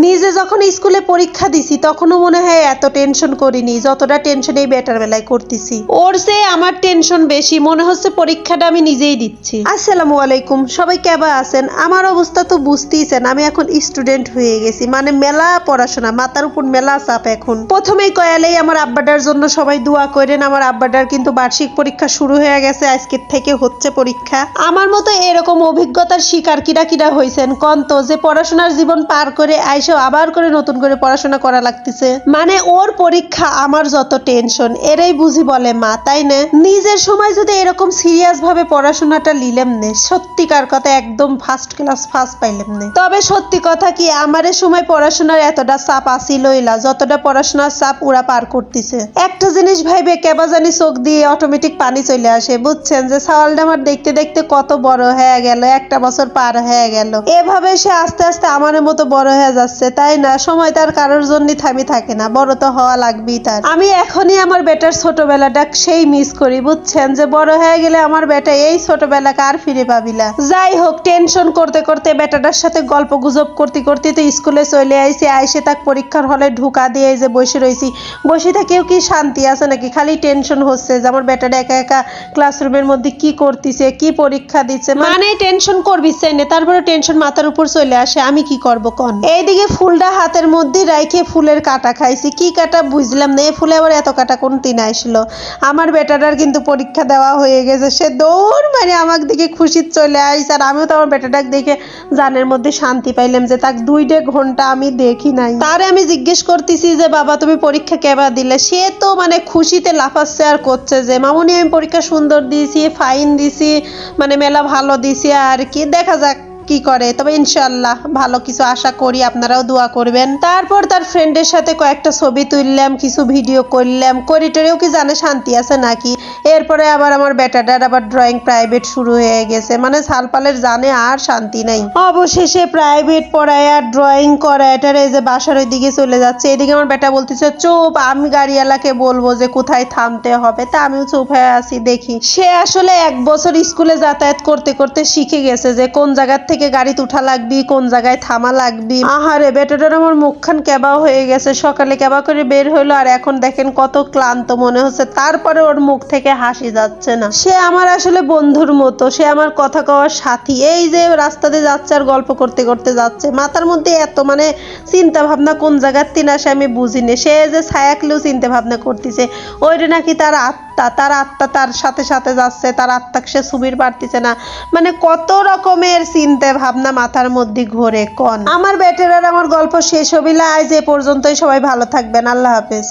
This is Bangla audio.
নিজে যখন স্কুলে পরীক্ষা দিছি তখনও মনে হয় এত টেনশন করিনি যতটা টেনশন এই বেটার বেলায় করতেছি। ওর চেয়ে আমার টেনশন বেশি, মনে হচ্ছে পরীক্ষাটা আমি নিজেই দিচ্ছি। আসসালামু আলাইকুম, সবাই কেমন আছেন? আমার অবস্থা তো বুঝতেইছেন, আমি এখন স্টুডেন্ট হয়ে গেছি, মানে মেলা পড়াশোনা, মাথার উপর মেলা চাপ। এখন প্রথমেই কয়ালেই আমার আব্বাটার জন্য সবাই দোয়া করেন। আমার আব্বাটার কিন্তু বার্ষিক পরীক্ষা শুরু হয়ে গেছে, আজকের থেকে হচ্ছে পরীক্ষা। আমার মতো এরকম অভিজ্ঞতার শিকার কিরা কিরা হয়েছেন কন্ত, যে পড়াশোনার জীবন পার করে আইসো আবার করে নতুন করে পড়াশোনা করা লাগতেছে। মানে ওর পরীক্ষা আমার যত টেনশন, এরাই বুঝি বলে মা, তাই না? নিজের সময় যদি এরকম সিরিয়াস ভাবে পড়াশোনাটা নিলাম নে, সত্যিকার কথা একদম ফার্স্ট ক্লাস ফার্স্ট পাইলাম নে। তবে সত্যি কথা কি, আমার সময় পড়াশোনার এতটা চাপ আসিলই না যতটা পড়াশোনার চাপ ওরা পার করতেছে। একটা জিনিস ভাইবে কেবা জানি চোখ দিয়ে অটোমেটিক পানি চলে আসে, বুঝছেন? যে সাওয়ালটা আমার দেখতে দেখতে কত বড় হয়ে গেল, একটা বছর পার হয়ে গেল, এভাবে সে আস্তে আস্তে আমার মতো বড় হয়ে যাচ্ছে, তাই না? সময় তার কারোর জন্য থামি থাকে না, বড় তো হওয়া লাগবেই তার। আমি এখনই আমার বেটার ছোটবেলাটা সেই মিস করি, বুঝছেন? যে বড় হয়ে গেলে আমার বেটা এই ছোটবেলাকে আর ফিরে পাবিলা। যাই হোক, টেনশন করতে করতে বেটাটার সাথে গল্প গুজব করতে করতে তো স্কুলে চলে আইসি। আইসে তাক পরীক্ষার হলে ঢুকা দিয়ে যে বসে রয়েছি, বসে থেকেও কি শান্তি আছে নাকি? খালি টেনশন হচ্ছে যে আমার বেটাটা একা একা ক্লাসরুমের মধ্যে কি করতেছে, কি পরীক্ষা দিচ্ছে, মানে টেনশন করবি চাই না, তারপরে টেনশন মাথার উপর চলে আসে। আমি কি করবো কন? এইদিকে ফুলটা হাতের মধ্যে রাইখে ফুলের কাটা খাইছি। কি কাটা বুঝলাম না, এই ফুলে আবার এত কাটা কোন দিন আসলো? আমার বেটাটার কিন্তু পরীক্ষা দেওয়া হয়ে গেছে, সে দৌড় মানে আমার দিকে খুশি চলে আইস। আর আমিও তো আমার বেটাটাকে দেখে জানের মধ্যে শান্তি পাইলাম যে তাক 2 ঘন্টা আমি দেখি নাই। তারে আমি জিজ্ঞেস করতেছি যে বাবা তুমি পরীক্ষা কেবা দিলে? সে তো মানে খুশিতে লাফাচ্ছে আর করছে যে মামুনি আমি পরীক্ষা সুন্দর দিয়েছি, ফাইন দিছি, মানে মেলা ভালো দিছি। আর কি দেখা যাক কি করে, তবে ইনশাআল্লাহ ভালো কিছু আশা করি, আপনারাও দোয়া করবেন। তারপর তার ফ্রেন্ডের সাথে কয়েকটা ছবি তুললাম, কিছু ভিডিও করলাম, করিডোরেও কি জানে শান্তি আছে নাকি। এরপরে আবার আমার বেটাটার আবার ড্রয়িং প্রাইভেট শুরু হয়ে গেছে, মানে সালপালের জানে আর শান্তি নাই। অবশেষে প্রাইভেট পড়ায় আর ড্রয়িং করা এটার এই যে বাসার ওই দিকে চলে যাচ্ছে। এদিকে আমার বেটা বলতেছে চুপ, আমি গাড়িওয়ালাকে বলবো যে কোথায় থামতে হবে। তা আমিও চুপ হয়ে আছি। দেখি সে আসলে 1 বছর স্কুলে যাতায়াত করতে করতে শিখে গেছে যে কোন জায়গার থেকে গাড়িতে উঠা লাগবি, কোন জায়গায় থামা লাগবি। আহারে বেটাটার আমার মুখখান কেবা হয়ে গেছে, সকালে কেবা করে বের হইলো আর এখন দেখেন কত ক্লান্ত মনে হচ্ছে, তারপরে ওর মুখ থেকে হাসি যাচ্ছে না। সে আমার আসলে বন্ধুর মতো, সে আমার কথা কওয়ার সাথী। এই যে রাস্তাতে যাচ্ছে আর গল্প করতে করতে যাচ্ছে, মাথার মধ্যে এত মানে চিন্তা ভাবনা কোন জায়গার তিন আসে আমি বুঝিনি। সে যে ছায়াকলেও চিন্তা ভাবনা করতেছে, ওইটা নাকি তার আত্মা, তার আত্মা তার সাথে সাথে যাচ্ছে, তার আত্মাকে সে সুবির পারতেছে না, মানে কত রকমের চিন্তা ভাবনা মাথার মধ্যে ঘোরে কন। আমার বেটার আর আমার গল্প শেষ হবিলা। আজ এ পর্যন্তই, সবাই ভালো থাকবেন, আল্লাহ হাফেজ।